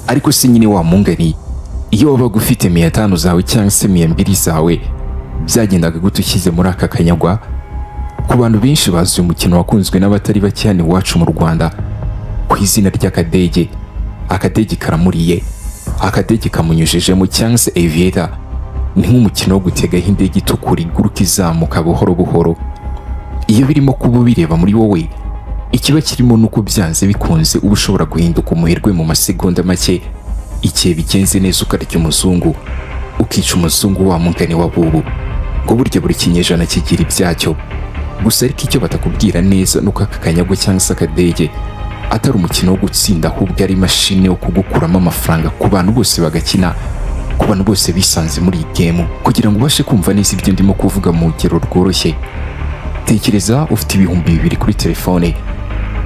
ariko se nyine wa mungani iyo wabaga ufite 500 zawe cyangwa se 200 zawe byagendaga gute ushyize muri aka kanyagwa? Ku bantu benshi bazi umukino wakunzwe n'abatari bake hano iwacu mu Rwanda ku izina ry'akadege. Akadege karamuriye, akadege kamunyujejemo cyangwa se AVIATOR ni nk'umukino wo gutega indege itukura iguruka izamuka buhoro buhoro. Iyo birimo kuba bireba muri wowe, ikiba kirimo nuko byanze bikunze uba ushobora guhinduka umuherwe mu masegonda make igihe bigenze neza, ukarya umuzungu ukica umuzungu wa mugani wa bubu ngo burya buri kinyejana kigira ibyacyo. Gusa ariko icyo batakubwira neza nuko aka kanyagwa cyangwa se akadege atari umukino wo gutsinda, ahubwo ari imashini yo kugukuramo amafaranga ku bantu bose bagakina, ku bantu bose bisanze muri iyi game. Kugira ngo ubashe kumva neza ibyo ndimo kuvuga mu rugero rworoshye, tekereza ufite 2,000 kuri telefone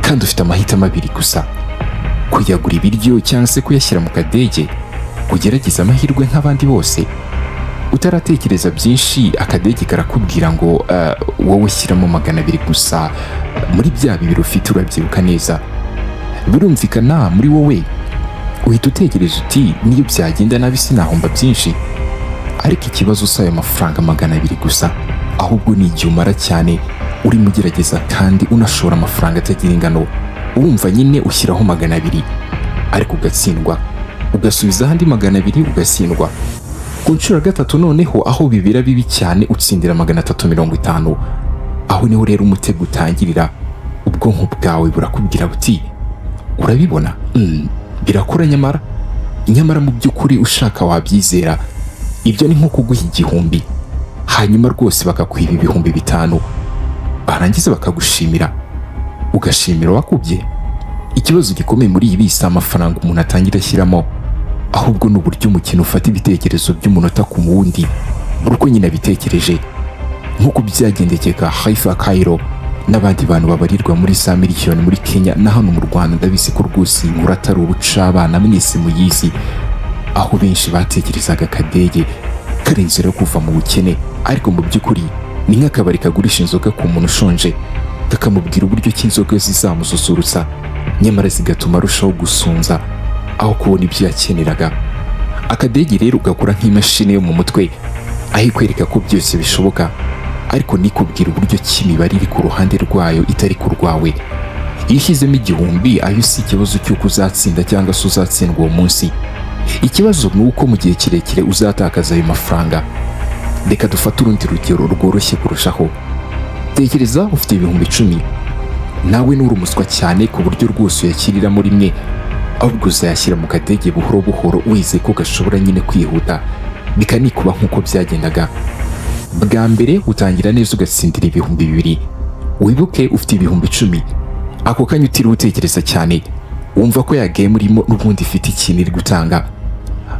kandi ufite amahitamo 2 gusa: kuyagura ibiryo cyangwa se kuyashyira mu kadege kugerageza amahirwe nk'abandi bose. Utaratekereza byinshi, akadege karakubwira ngo wowe shyiramo 200 gusa muri bya 2 ufite, urabyibuka neza. Birumvikana muri wowe uhita utekereza uti niyo byagenda nabi sinahomba byinshi, ariko ikibazo si ayo mafaranga 200 gusa, ahubwo ni igihe umara cyane urimo ugerageza kandi unashora amafaranga atagira ingano. Wumva nyine ushyiraho 200 ariko ugatsindwa, ugasubiza ahandi 200 ugatsindwa. Ku nshuro ya gatatu noneho aho bibira bibi cyane utsindira 350. Aho niho rero umutego utangirira. Ubwonko bwawe burakubwira buti urabibona, birakora nyamara mu by'ukuri ushaka wabyizera. Ibyo ni nko kuguha 1,000 hanyuma rwose bakakwiba 5,000, barangiza bakagushimira, ugashimira wakubye. Ikibazo gikomeye muri ibi si amafaranga umuntu atangira ashyiramo, ahubwo n'uburyo umukino ufata ibitekerezo by'umunota ku wundi uko nyine abitekereje. Nk'uko byagendekeka Haifa Cairo n'abandi bantu babarirwa muri za miliyoni muri Kenya na hano mu Rwanda. Ndabizi ko rwose inkuru atari ubucabana mwese muyizi, aho benshi batekerezaga akadege kari inzira yo kuva mu bukene, ariko mu by'ukuri ni nk'akabari kagurisha inzoga ku muntu ushonje, kakamubwira uburyo ki inzoga zizamususurutsa nyamara zigatuma arushaho gusonza aho kubona ibyo yakeneraga. Akadege rero ugakora nk'imashini yo mu mutwe aho ikwereka ko byose bishoboka, ariko nikubwira uburyo cy'imibare iri ku ruhande rwayo itari ku rwawe. Iyo ushyizemo 1,000 ayo si ikibazo cy'uko uzatsinda cyangwa se uzatsindwa uwo munsi. Ikibazo ni uko mu gihe kirekire uzatakaza ayo mafaranga. Reka dufate urundi rugero rworoshye kurushaho. Tekereza ufite 10,000, nawe nuri umuswa cyane ku buryo rwose uyakiriramo rimwe, ahubwo uzayashyira mu kadege buhoro buhoro wizeye ko gashobora nyine kwihuta bikanikuba nk'uko byagendaga. Bwa mbere utangira neza ugatsindira 2,000, wibuke ufite 10,000. Ako kanya utiriwe utekereza cyane, wumva ko ya game urimo n'ubundi ifite ikintu iri gutanga.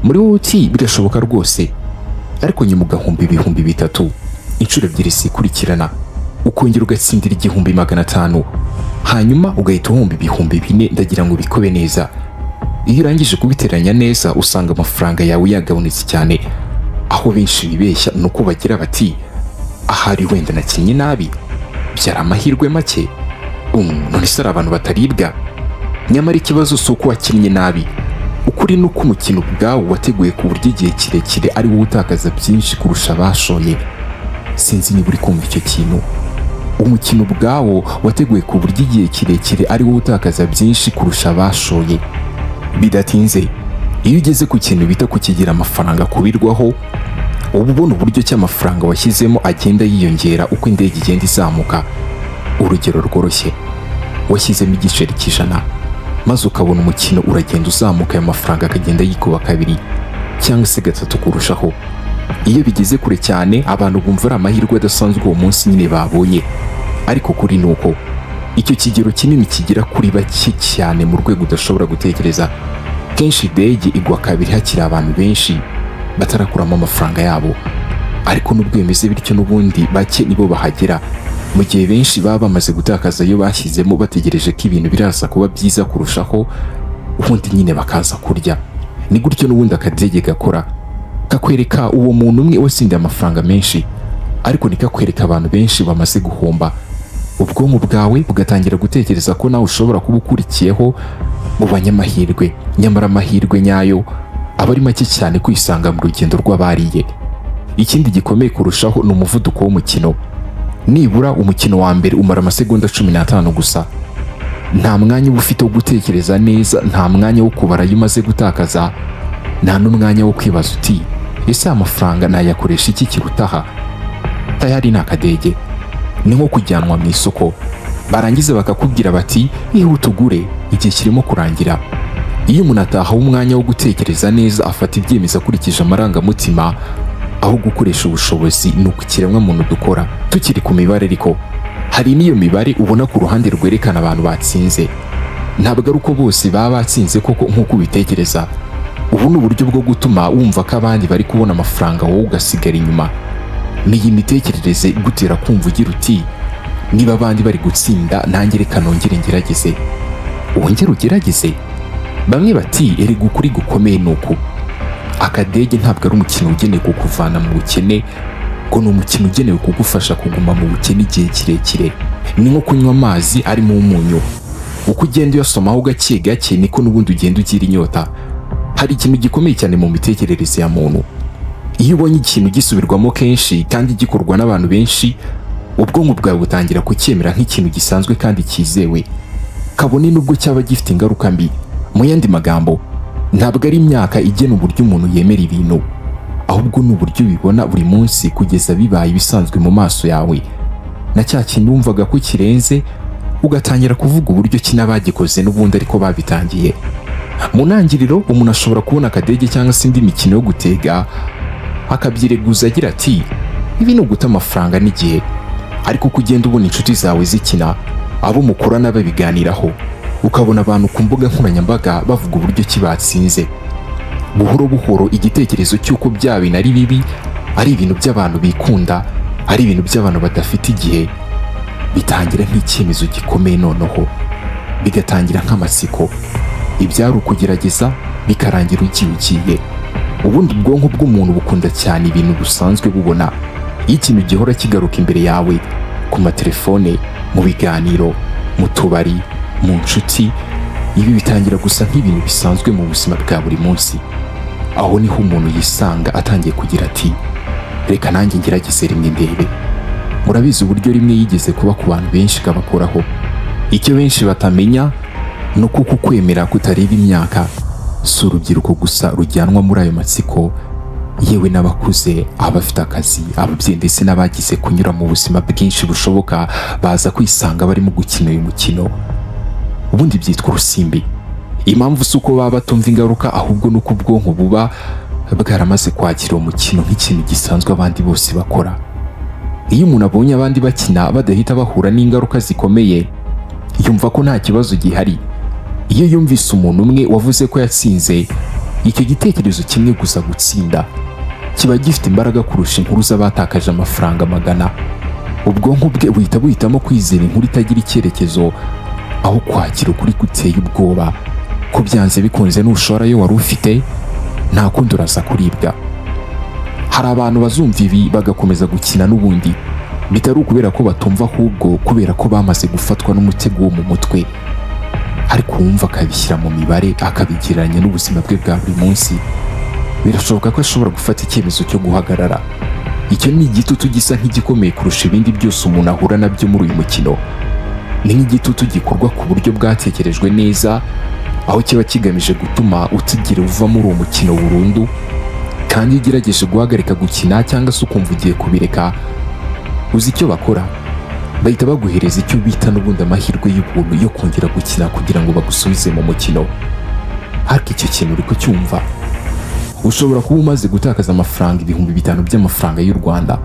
Muri wowe uti birashoboka rwose, ariko nyuma ugahomba 3,000 inshuro 2 zikurikirana, ukongera ugatsindira 1,500, hanyuma ugahita uhomba 4,000. Ndagira ngo bikobe neza. Iyo urangije kubiteranya neza usanga amafaranga yawe yagabanutse cyane. Aho benshi bibeshya nuko bagira bati ahari wenda nakinye nabi, byari amahirwe make. None se abantu bataribwa? Nyamara ikibazo si uko wakinnye nabi. Ukuri nuko umukino ubwawo wateguye ku buryo igihe kirekire ari wowe utakaza byinshi kurusha abashoye. Sinzi niba uri kumva icyo kintu. Umukino ubwawo wateguye ku buryo igihe kirekire ari wowe utakaza byinshi kurusha abashoye. Bidatinze, iyo ugeze ku kintu bita kukigira amafaranga kubirwaho, uba ubona uburyo cy'amafaranga washyizemo agenda yiyongera uko indege igenda izamuka. Urugero rworoshye, washyizemo 100%, maze ukabona umukino uragenda uzamuka, ayo mafaranga akagenda yikuba 2 cyangwa se 3 kurushaho. Iyo bigeze kure cyane abantu bumva ari amahirwe adasanzwe uwo munsi nyine babonye, ariko kuri nuko icyo kigero kinini kigira kuri bake cyane mu rwego udashobora gutekereza. Kenshi indege igwa 2 hakiri abantu benshi batarakuramo amafaranga yabo, ariko nubwo bimeze bityo n'ubundi bake nibo bahagera, mu gihe benshi baba bamaze gutakaza iyo bashyizemo bategereje ko ibintu biraza kuba byiza kurushaho, ubundi nyine bakaza kurya. Ni gutyo n'ubundi akadege gakora, kakwereka uwo muntu umwe watsindiye amafaranga menshi, ariko nikakwereka abantu benshi bamaze guhomba. Ubwonko bwawe bugatangira gutekereza ko nawe ushobora kuba ukurikiyeho, mu banyamahirwe, nyamara amahirwe nyayo aba ari make cyane kwisanga mu rugendo rw'abariye. Ikindi gikomeye kurushaho ni umuvuduko w'umukino. Nibura umukino wa mbere umara amasegonda 15 gusa. Nta mwanya uba ufite wo gutekereza neza, nta mwanya wo kubara ayo umaze gutakaza, nta n'umwanya wo kwibaza uti ese amafaranga nayakoresha iki kirutaha. Tayari ni akadege, ni nko kujyanwa mu isoko, barangiza bakakubwira bati ihute ugure, igihe kirimo kurangira. Iyo umuntu ataha umwanya wo gutekereza neza, afata ibyemezo akurikije amarangamutima aho gukoresha ubushobozi, ni uko ikiremwamuntu dukora. Tukiri ku mibare ariko, hari n'iyo mibare ubona ku ruhande rwerekana abantu batsinze. Ntabwo ari uko bose baba batsinze koko nk'uko ubitekereza. Ubu ni uburyo bwo gutuma wumva ko abandi bari kubona amafaranga, wowe ugasigara inyuma. N'iyi mitekerereze igutera kumva ugira uti niba abandi bari gutsinda, nanjye reka nongere ngerageze. Wongere ugerageze. Bamwe bati erega ukuri gukomeye nuko akadege ntabwo ari umukino ugenewe kukuvana mu bukene, ko ni umukino ugenewe kugufasha kuguma mu bukene igihe kirekire. Ni nko kunywa amazi arimo umunyu, uko ugenda uyasomaho gake gake niko n'ubundi ugenda ugira inyota. Hari ikintu gikomeye cyane mu mitekerereze ya muntu. Iyo ubonye ikintu gisubirwamo kenshi kandi gikorwa n'abantu benshi, ubwonko bwawe butangira kucyemera nk'ikintu gisanzwe kandi cyizewe, kabone nubwo cyaba gifite ingaruka mbi. Mu yandi magambo, ntabwo ari imyaka igena uburyo umuntu yemera ibintu, ahubwo ni uburyo ubibona buri munsi kugeza bibaye ibisanzwe mu maso yawe. Na cya kintu wumvaga ko kirenze, ugatangira kuvuga uburyo ki n'abagikoze n'ubundi ariko babitangiye. Mu ntangiriro umuntu ashobora kubona akadege cyangwa se indi mikino yo gutega akabyireguza agira ati ibi ni uguta amafaranga n'igihe. Ariko uko ugenda ubona inshuti zawe zikina, abo mukorana babiganiraho, ukabona abantu ku mbuga nkoranyambaga bavuga uburyo ki batsinze, buhoro buhoro igitekerezo cy'uko bya bintu ari bibi, ari ibintu by'abantu bikunda, ari ibintu by'abantu badafite igihe, bitangira nk'icyemezo gikomeye, noneho bigatangira nk'amatsiko. Ibyari ukugerageza bikarangira ugiye. Ubundi ubwonko bw'umuntu bukunda cyane ibintu busanzwe bubona. Iyo ikintu gihora kigaruka imbere yawe, ku matelefone, mu biganiro, mu tubari, mu nshuti, ibi bitangira gusa nk'ibintu bisanzwe mu buzima bwa buri munsi. Aho niho umuntu yisanga atangiye kugira ati reka nanjye ngerageze rimwe ndebe. Murabizi uburyo rimwe yigeze kuba ku bantu benshi kabakoraho. Icyo benshi batamenya ni uko kwemera kutareba imyaka, si urubyiruko gusa rujyanwa muri ayo matsiko, yewe n'abakuze, abafite akazi, ababyeyi ndetse n'abagize kunyura mu buzima bwinshi bushoboka baza kwisanga barimo gukina uyu mukino. Ubundi byitwa urusimbi. Impamvu si uko baba batumva ingaruka, ahubwo nuko ubwonko buba bwaramaze kwakira umukino nk'ikintu gisanzwe abandi bose bakora. Iyo umuntu abonye abandi bakina badahita bahura n'ingaruka zikomeye, yumva ko nta kibazo gihari. Iyo yumvise umuntu umwe wavuze ko yatsinze, icyo gitekerezo kimwe gusa gutsinda kiba gifite imbaraga kurusha inkuru z'abatakaje amafaranga magana. Ubwonko bwe buhitamo kwizera inkuru itagira icyerekezo aho kwakira ukuri guteye ubwoba, ko byanze bikunze nushora yo wari ufite nta kundi uraza kuribwa. Hari abantu bazumva ibi bagakomeza gukina n'ubundi, bitari ukubera ko batumva, ahubwo kubera ko bamaze gufatwa n'umutego wo mu mutwe. Ariko wumva akabishyira mu mibare, akabigereranya n'ubuzima bwe bwa buri munsi, birashoboka ko ashobora gufata icyemezo cyo guhagarara. Icyo ni igitutu gisa nk'igikomeye kurusha ibindi byose umuntu ahura nabyo muri uyu mukino. Ni nk'igitutu gikorwa ku buryo bwatekerejwe neza, aho kiba kigamije gutuma utigira uva muri uwo mukino burundu. Kandi iyo ugerageje guhagarika gukina cyangwa se ukumva ugiye kubireka, uzi icyo bakora? Bahita baguhereza icyo bita n'ubundi amahirwe y'ubuntu yo kongera gukina kugira ngo bagusubize mu mukino. Ariko icyo kintu uri kucyumva? Ushobora kuba umaze gutakaza amafaranga 5,000 by'amafaranga y'u Rwanda,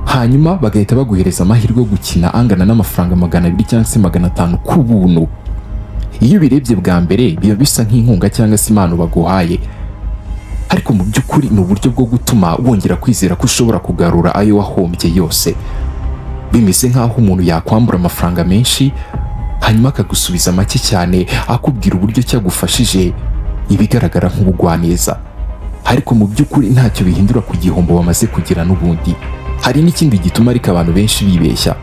hanyuma bagahita baguhereza amahirwe yo gukina angana n'amafaranga 200 cyangwa se 500 ku buntu. Iyo birebye bwa mbere biba bisa nk'inkunga cyangwa se impano baguhaye, ariko mu by'ukuri ni uburyo bwo gutuma wongera kwizera ko ushobora kugarura ayo wahombye yose. Bimeze nk'aho umuntu yakwambura amafaranga menshi hanyuma akagusubiza make cyane, akubwira uburyo cyagufashije, ibigaragara nk'ubugwaneza. Ariko mu by'ukuri ntacyo bihindura ku gihombo bamaze kugira n'ubundi. Hari n'ikindi gituma ariko abantu benshi bibeshya.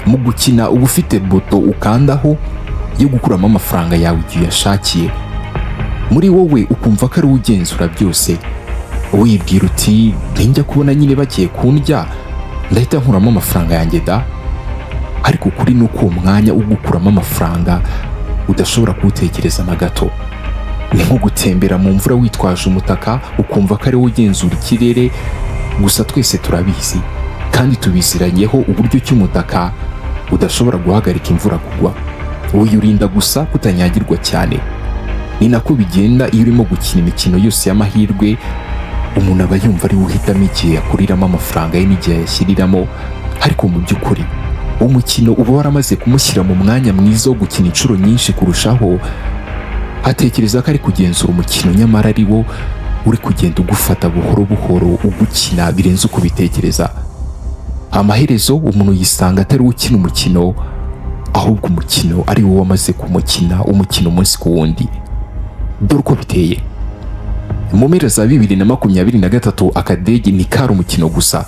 Mu gukina uba ufite buto ukandaho yo gukuramo amafaranga yawe igihe uyashakiye. Muri wowe ukumva ko ari wowe ugenzura byose, wibwira uti ninjya kubona nyine bagiye kundya ndahita nkuramo amafaranga yanjye da. Ariko ukuri ni uko uwo mwanya wo gukuramo amafaranga udashobora kuwutekereza na gato. Ni nko gutembera mu mvura witwaje umutaka ukumva ko ari wowe ugenzura ikirere. Gusa twese turabizi kandi tubiziranyeho uburyo cy'umutaka udashobora guhagarika imvura kugwa, uyurinda gusa kutanyagirwa cyane. Ni nako bigenda iyo urimo gukina imikino yose y'amahirwe. Umuntu aba yumva ari uhitamo igihe yakuriramo amafaranga ye n'igihe yashyiriramo, ariko mu by'ukuri umukino uba waramaze kumushyira mu mwanya mwiza wo gukina inshuro nyinshi kurushaho. Atekereza ko ari kugenzura umukino, nyamara ari wo uri kugenda ugufata buhoro buhoro ugukina birenze uko ubitekereza. Amaherezo umuntu yisanga atari ukina umukino, ahubwo umukino ari wo wamaze kumukina umukino umunsi ku wundi. Dore uko biteye. Mu mpera za 2023 akadege ni kari umukino gusa.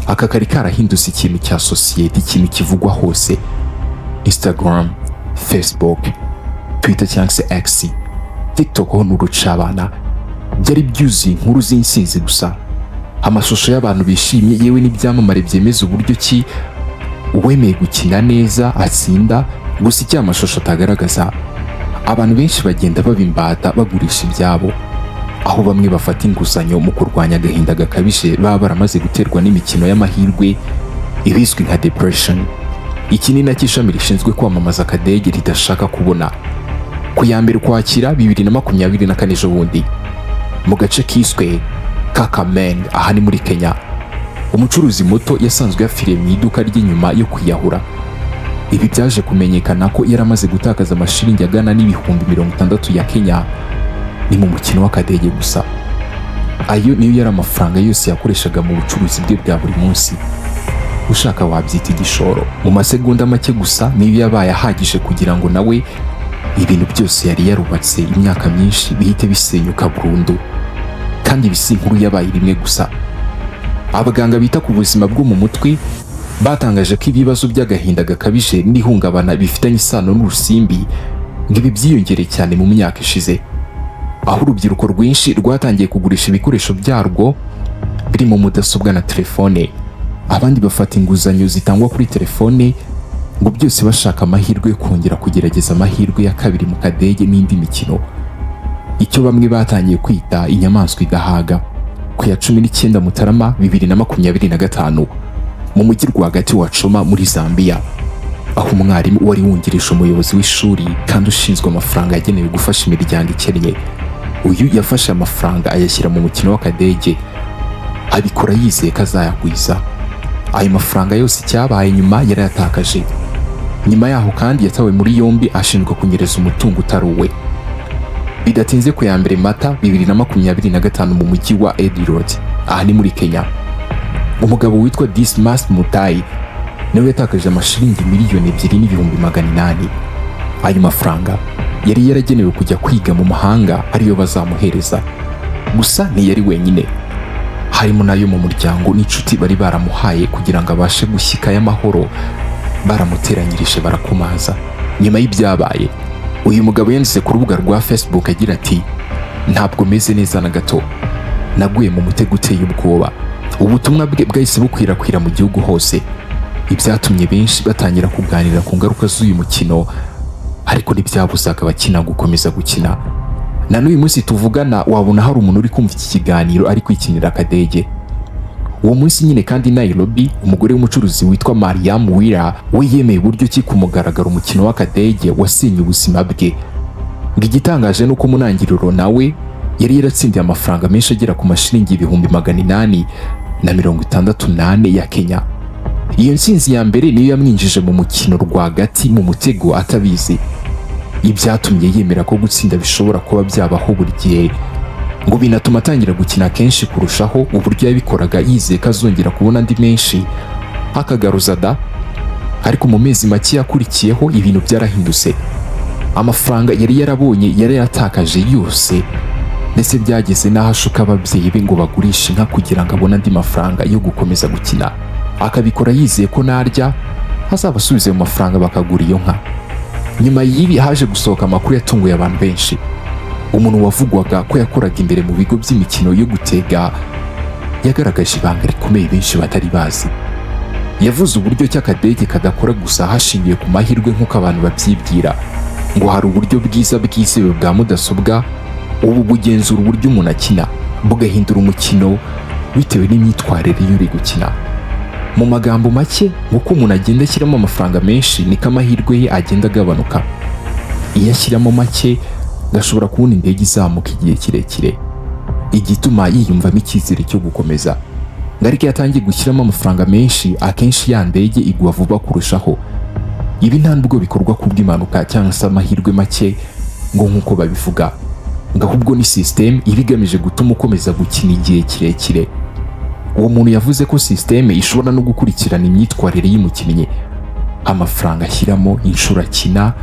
Aka kari karahindutse ikintu cya sosiyete, ikintu kivugwa hose. Instagram, Facebook, Twitter cyangwa se X, TikTok ho n'urucabana byari byuzuye inkuru z'insinzi gusa, amashusho y'abantu bishimye, yewe n'ibyamamare byemeza uburyo ki uwemeye gukina neza atsinda. Gusa icyo amashusho atagaragaza, abantu benshi bagenda babimbata bagurisha ibyabo, aho bamwe bafata inguzanyo mu kurwanya agahinda gakabije baba baramaze guterwa n'imikino y'amahirwe ibizwi nka depression. Iki ni nacyo ishami rishinzwe kwamamaza akadege ridashaka kubona. Ku ya mbere Ukwakira 2024 ejo bundi, mu gace kiswe Kakamega aha ni muri Kenya, umucuruzi muto yasanzwe yafiriye mu iduka ry'inyuma yo kwiyahura. Ibi byaje kumenyekana ko yaramaze gutakaza amashiringi agana n'ibihumbi 60 ya Kenya. Ni mu mukino w'akadege gusa. Ayo niyo yari amafaranga yose yakoreshaga mu bucuruzi bwe bwa buri munsi. Ushaka wabyita igishoro. Mu masegonda make gusa niyo yabaye ahagije kugira ngo nawe ibintu byose yari yarubatse imyaka myinshi bihite bisenyuka burundu. Kandi bisi inkuru yabaye rimwe gusa. Abaganga bita ku buzima bwo mu mutwe batangaje ko ibibazo by'agahinda gakabije n'ihungabana bifitanye isano n'urusimbi ngo ibi byiyongere cyane mu myaka ishize, aho urubyiruko rwinshi rwatangiye kugurisha ibikoresho byarwo birimo mudasobwa na telefone. Abandi bafata inguzanyo zitangwa kuri telefone ngo byose bashaka amahirwe yo kongera kugerageza amahirwe ya kabiri mu kadege n'indi mikino, icyo bamwe batangiye kwita inyamaswa igahaga. Ku ya 19 Mutarama 2025 mu mujyi rwagati wa Choma muri Zambia, aho umwarimu wari wungirije umuyobozi w'ishuri kandi ushinzwe amafaranga yagenewe gufasha imiryango ikennye, uyu yafashe amafaranga ayashyira mu mukino w'akadege, abikora yizeye ko azayagwiza. Ayo mafaranga yose cyabaye nyuma yarayatakaje. Nyuma yaho kandi yatawe muri yombi ashinjwa kunyereza umutungo utari uwe. Bidatinze ku ya mbere Mata 2025 mu mujyi wa Eldoret aha ni muri Kenya, umugabo witwa Dismas Mutai nawe yatakaje amashiringi miliyoni 2,800,000. Ayo mafaranga yari yaragenewe kujya kwiga mu mahanga ariyo bazamuhereza. Gusa ntiyari wenyine, harimo nayo mu muryango n'inshuti bari baramuhaye kugira ngo abashe gushyika y'amahoro. Baramuteranyirije barakumaza. Nyuma y'ibyabaye, uyu mugabo yanditse ku rubuga rwa Facebook agira ati, ntabwo meze neza na gato, naguye mu mutego uteye ubwoba. Ubutumwa bwe bwahise bukwirakwira mu gihugu hose, ibyatumye benshi batangira kuganira ku ngaruka z'uyu mukino, ariko ntibyabuzaga abakina gukomeza gukina. Na n'uyu munsi tuvugana wabona hari umuntu uri kumva iki kiganiro ari kwikinira akadege. Uwo munsi nyine kandi Nairobi, umugore w'umucuruzi witwa MURI we yemeye uburyo ki kumugaragara umukino w'akadege wasenye ubuzima bwe. Ngo igitangaje nuko munangiriro nawe yari yaratsindiye amafaranga menshi agera ku mashiringi 868 ya Kenya. Iyo nsinzi ya mbere niyo yamwinjije mu mukino rwagati mu mutego atabizi. Ibyatumye yemera ko gutsinda bishobora kuba byabaho buri gihe, ngo binatuma atangira gukina kenshi kurushaho. Uburyo yabikoraga yizeye ko azongera kubona andi menshi akagaruza da. Ariko mu mezi make yakurikiyeho ibintu byarahindutse. Amafaranga yari yarabonye yari yatakaje yose, ndetse byageze n'aho ashuka ababyeyi be ngo bagurishe inka kugira ngo abone andi mafaranga yo gukomeza gukina. Akabikora yizeye ko narya azabasubiza mu mafaranga bakagura iyo nka. Nyuma y'ibi haje gusohoka amakuru yatunguye abantu benshi. Umuntu wavugwaga ko yakoraga imbere mu bigo by'imikino yo gutega yagaragaje ibanga rikomeye benshi batari bazi. Yavuze uburyo cy'akadege kadakora gusa hashingiwe ku mahirwe nk'uko abantu babyibwira, ngo hari uburyo bwiza bwizewe bwa mudasobwa ubu bugenzura uburyo umuntu akina, bugahindura umukino bitewe n'imyitwarire y'uri gukina. Mu magambo make, uko umuntu agenda ashyiramo amafaranga menshi niko amahirwe ye agenda agabanuka. Iyo ashyiramo make gashobora kubona indege izamuka igihe kirekire, igituma yiyumvamo icyizere cyo gukomeza. Ariko iyo atangiye gushyiramo amafaranga menshi, akenshi ya ndege igwa vuba kurushaho. Ibi nta nubwo bikorwa kubw'impanuka cyangwa se amahirwe make ngo nk'uko babivuga, ngo ahubwo ni system iba igamije gutuma ukomeza gukina igihe kirekire. Uwo muntu yavuze ko system ishobora no gukurikirana imyitwarire y'umukinnyi, amafaranga ashyiramo, inshuro akina,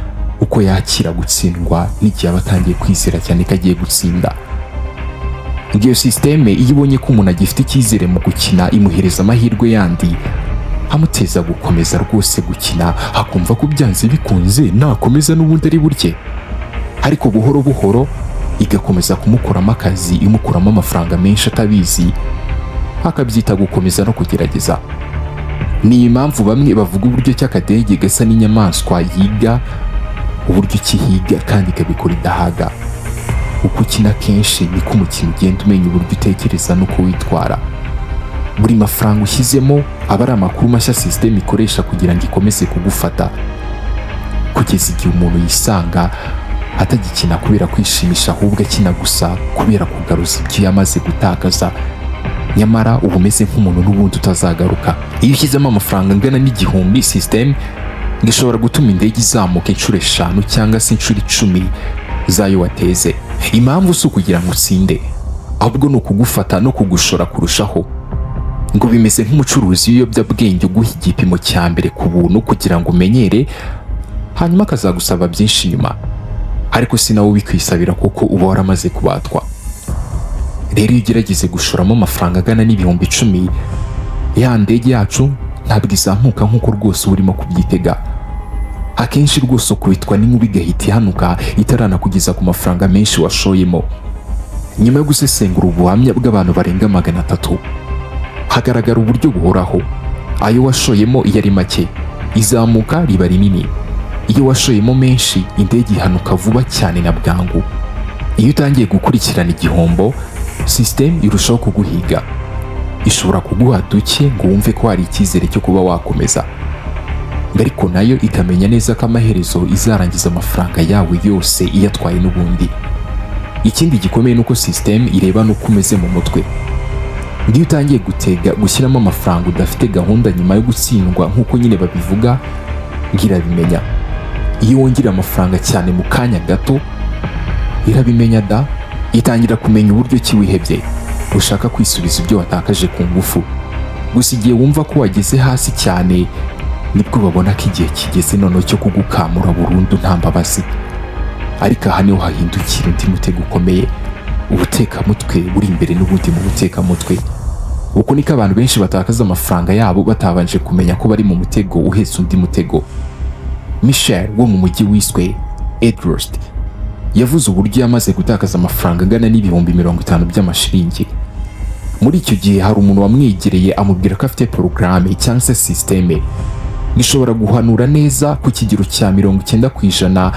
uko yakira gutsindwa, n'igihe aba atangiye kwizera cyane ko agiye gutsinda. Iyo system iyo ibonye ko umuntu agifite icyizere mu gukina, imuhereza amahirwe yandi amuteza gukomeza rwose gukina, akumva ko byanze bikunze nakomeza n'ubundi ari burye. Ariko buhoro buhoro igakomeza kumukuramo akazi, imukuramo amafaranga menshi atabizi, akabyita gukomeza no kugerageza. Ni impamvu bamwe bavuga uburyo cy'akadege gasa n'inyamaswa yiga uburyo kihiga kandi ikabikora idahaga. Uko ukina kenshi niko umukino ugenda umenya uburyo utekereza n'uko witwara. Buri mafaranga ushyizemo aba ari amakuru mashya system ikoresha kugira ngo ikomeze kugufata, kugeza igihe umuntu yisanga atagikina kubera kwishimisha, ahubwo akina gusa kubera kugaruza ibyo yamaze gutakaza, nyamara uba umeze nk'umuntu n'ubundi utazagaruka. Iyo ushyizemo amafaranga angana n'igihumbi, system gishobora gutuma indege izamuka inshuro 5 cyangwa se inshuro 10 zayo wateze. Impamvu si ukugira ngo utsinde, ahubwo ni ukugufata no kugushora kurushaho. Ngo bimeze nk'umucuruzi w'ibiyobyabwenge uguha igipimo cya mbere ku buntu kugira ngo umenyere, hanyuma akazagusaba byinshi nyuma, ariko si nawe ubikwisabira kuko uba waramaze kubatwa. Rero iyo ugerageze gushoramo amafaranga agana n'ibihumbi 10, ya ndege yacu ntabwo izamuka nk'uko rwose urimo kubyitega. Akenshi rwose ukubitwa n'inkuba igahita ihanuka itaranakugeza ku mafaranga menshi washoyemo. Nyuma yo gusesengura ubuhamya bw'abantu barenga 300, hagaragara uburyo buhoraho. Ayo washoyemo iyo ari make, izamuka riba rinini. Iyo washoyemo menshi, indege ihanuka vuba cyane na bwangu. Iyo utangiye gukurikirana igihombo, system irushaho kuguhiga. Ishobora kuguha duke ngo wumve ko hari icyizere cyo kuba wakomeza, ariko nayo ikamenya neza ko amaherezo izarangiza amafaranga yawe yose iyatwaye n'ubundi. Ikindi gikomeye nuko system ireba nuko umeze mu mutwe. Iyo utangiye gutega gushyiramo amafaranga udafite gahunda nyuma yo gutsindwa nk'uko nyine babivuga, irabimenya. Iyo wongera amafaranga cyane mu kanya gato, irabimenya da, itangira kumenya uburyo ki wihebye, ushaka kwisubiza ibyo watakaje ku ngufu. Gusa igihe wumva ko wageze hasi cyane, nibwo babona ko igihe kigeze noneho cyo kugukamura burundu nta mbabazi. Ariko aha niho hahindukira undi mutego ukomeye, ubutekamutwe buri imbere n'ubundi mu butekamutwe. Uko niko abantu benshi batakaza amafaranga yabo batabanje kumenya ko bari mu mutego uhetse undi mutego. Michel wo mu mujyi wiswe Edward yavuze uburyo yamaze gutakaza amafaranga angana n'ibihumbi 50 by'amashiringi. Muri icyo gihe hari umuntu wamwegereye amubwira ko afite porogaramu cyangwa se systeme gishobora guhanura neza ku kigero cya 90%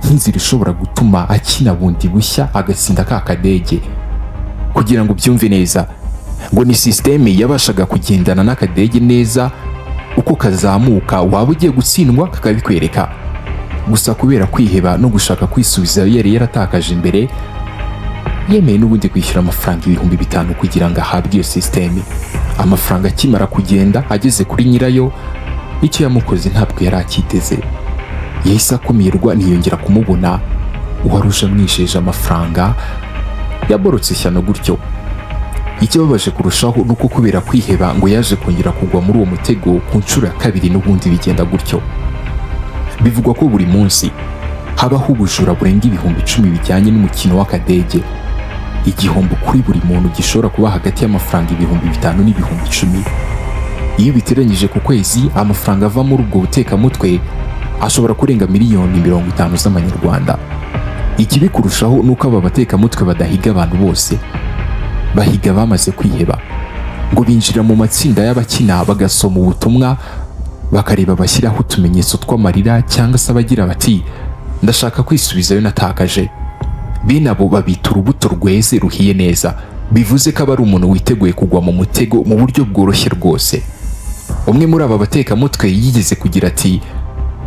nk'inzira ishobora gutuma akina bundi bushya agatsinda ka kadege. Kugira ngo byumve neza, ngo ni systeme yabashaga kugendana n'akadege neza, uko kazamuka waba ugiye gutsindwa kakabikwereka. Gusa kubera kwiheba no gushaka kwisubiza yari yaratakaje imbere, yemeye n'ubundi kwishyura amafaranga 5,000 kugira ngo ahabwe iyo systeme. Amafaranga akimara kugenda ageze kuri nyirayo, icyo yamukoze ntabwo yari akiteze. Yahise akumirwa, ntiyongera kumubona. Uwaruje amwisheje amafaranga yaborotse ishyano gutyo. Ikibabaje kurushaho nuko kubera kwiheba ngo yaje kongera kugwa muri uwo mutego ku nshuro ya 2 n'ubundi bigenda gutyo. Bivugwa ko buri munsi habaho ubujura burenga 10,000 bijyanye n'umukino w'akadege. Igihombo kuri buri muntu gishobora kuba hagati y'amafaranga 5,000 n'ibihumbi 10. Iyo biteranyije ku kwezi, amafaranga ava muri ubwo butekamutwe ashobora kurenga miliyoni 50 z'amanyarwanda. Ikibi kurushaho nuko aba batekamutwe badahiga abantu bose, bahiga bamaze kwiheba, ngo binjira mu matsinda y'abakina bagasoma ubutumwa, bakareba bashyiraho utumenyetso tw'amarira cyangwa se abagira bati ndashaka kwisubizayo natakaje. Bene abo babita urubuto rweze ruhiye neza, bivuze ko aba ari umuntu witeguye kugwa mu mutego mu buryo bworoshye rwose. Umwe muri aba batekamutwe yigeze kugira ati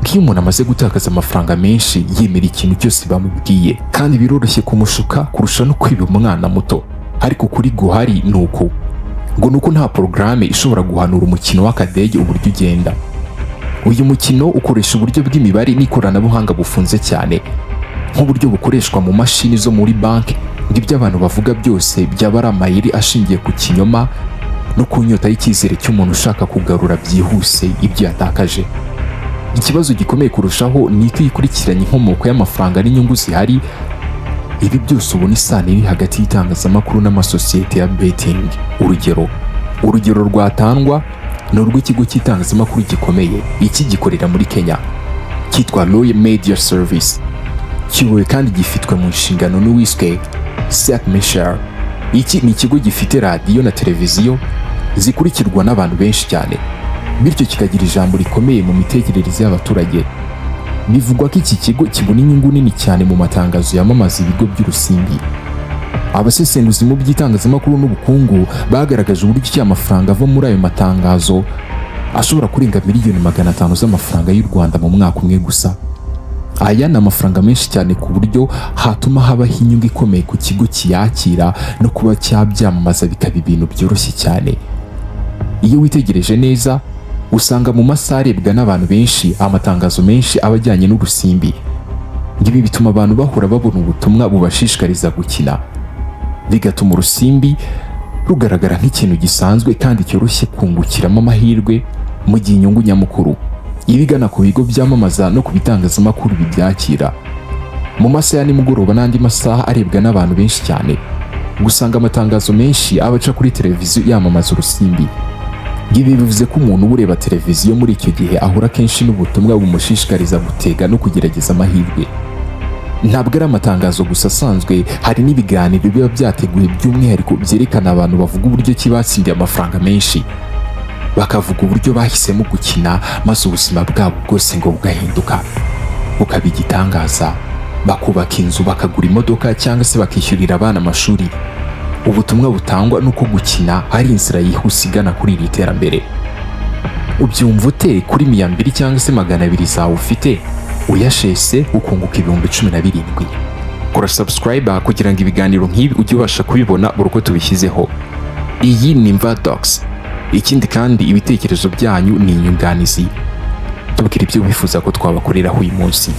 nk'iyo umuntu amaze gutakaza amafaranga menshi yemera ikintu cyose bamubwiye, kandi biroroshye kumushuka kurusha no kwiba umwana muto. Ariko kuri guhari nuko nuko nta porogaramu ishobora guhanura umukino w'akadege uburyo ugenda. Uyu mukino ukoresha uburyo bw'imibare n'ikoranabuhanga bufunze cyane, nk'uburyo bukoreshwa mu mashini zo muri banki. Ibyo abantu bavuga byose byaba ari amayeri ashingiye ku kinyoma no ku nyota y'icyizere cy'umuntu ushaka kugarura byihuse ibyo yatakaje. Ikibazo gikomeye kurushaho ni uko ikurikiranye inkomoko y'amafaranga n'inyungu zihari. Ibi byose ubona isano iri hagati y'itangazamakuru n'amasosiyete ya betting. Urugero rwatangwa ni urw'ikigo cy'itangazamakuru gikomeye, iki gikorera muri Kenya, cyitwa Royal Media Service, kiyobowe kandi gifitwe mu nshingano n'uwiswe Seth Michel. Iki ni ikigo gifite radiyo na televiziyo zikurikirwa n'abantu benshi cyane, bityo kikagira ijambo rikomeye mu mitekerereze y'abaturage. Bivugwa ko iki kigo kibona inyungu nini cyane mu matangazo yamamaza ibigo by'urusimbi. Abasesenguzi mu by'itangazamakuru n'ubukungu bagaragaje uburyo iki amafaranga ava muri ayo matangazo ashobora kurenga miliyoni 500 z'amafaranga y'u Rwanda mu mwaka umwe gusa. Aya ni amafaranga menshi cyane ku buryo hatuma habaho inyungu ikomeye ku kigo kiyakira no kuba cyabyamamaza bikaba ibintu byoroshye cyane. Iyo witegereje neza usanga mu masaha arebwa n'abantu benshi amatangazo menshi abajyanye n'urusimbi. Ibi bituma abantu bahora babona ubutumwa bubashishikariza gukina, bigatuma urusimbi rugaragara nk'ikintu gisanzwe kandi cyoroshye kungukiramo amahirwe, mu gihe inyungu nyamukuru ibigana ku bigo byamamaza no ku bitangazamakuru bibyakira. Mu masaha ya nimugoroba n'andi masaha arebwa n'abantu benshi cyane, gusanga amatangazo menshi abaca kuri televiziyo yamamaza urusimbi. Ibi bivuze ko umuntu ureba televiziyo muri icyo gihe ahura kenshi n'ubutumwa bumushishikariza gutega no kugerageza amahirwe. Ntabwo ari amatangazo gusa asanzwe, hari n'ibiganiro biba byateguye by'umwihariko byerekana abantu bavuga uburyo ki batsindiye amafaranga menshi, bakavuga uburyo bahisemo gukina maze ubuzima bwabo bwose ngo bugahinduka, bukaba igitangaza. Bakubaka inzu, bakagura imodoka cyangwa se bakishyurira abana amashuri. Ubutumwa butangwa nuko gukina ari inzira yihuse igana kuri iri terambere. Ubyumva ute kuri 200 cyangwa se 200 zawe ufite uyashese ukunguka 17,000? Kora subscribe kugira ngo ibiganiro nk'ibi ujye ubasha kubibona buri uko tubishyizeho. Iyi ni Mva Docs. Ikindi kandi ibitekerezo byanyu ni inyunganizi, tubwira ibyo wifuza ko twabakoreraho uyu munsi.